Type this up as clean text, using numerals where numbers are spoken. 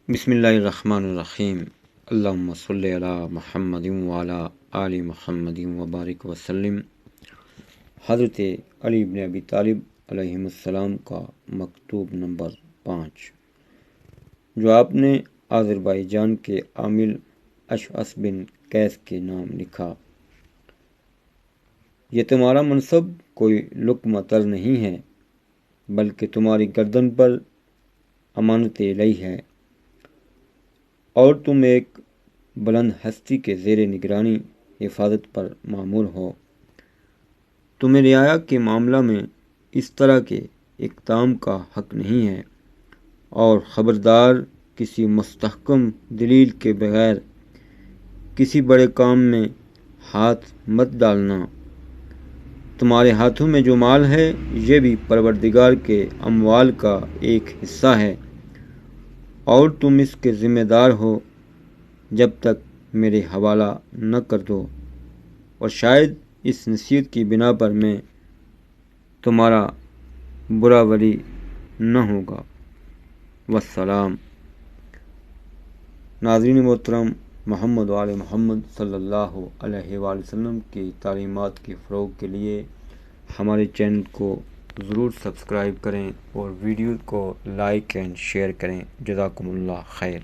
بسم اللہ الرحمن الرحیم۔ اللہم صلی علی محمد وعلی آل محمد وبارک وسلم۔ حضرت علی بن ابی طالب علیہ السلام کا مکتوب نمبر 5، جو آپ نے آذربائیجان کے عامل اشعث بن قیس کے نام لکھا۔ یہ تمہارا منصب کوئی لقمہ تر نہیں ہے، بلکہ تمہاری گردن پر امانت الہی ہے، اور تم ایک بلند ہستی کے زیر نگرانی حفاظت پر مامور ہو۔ تمہیں رعایا کے معاملہ میں اس طرح کے اقدام کا حق نہیں ہے، اور خبردار کسی مستحکم دلیل کے بغیر کسی بڑے کام میں ہاتھ مت ڈالنا۔ تمہارے ہاتھوں میں جو مال ہے یہ بھی پروردگار کے اموال کا ایک حصہ ہے، اور تم اس کے ذمہ دار ہو جب تک میرے حوالہ نہ کر دو، اور شاید اس نصیحت کی بنا پر میں تمہارا برا ولی نہ ہوگا۔ والسلام۔ ناظرین محترم، محمد و آل محمد صلی اللہ علیہ وآلہ وسلم کی تعلیمات کے فروغ کے لیے ہمارے چینل کو ضرور سبسکرائب کریں اور ویڈیو کو لائک اینڈ شیئر کریں۔ جزاکم اللہ خیر۔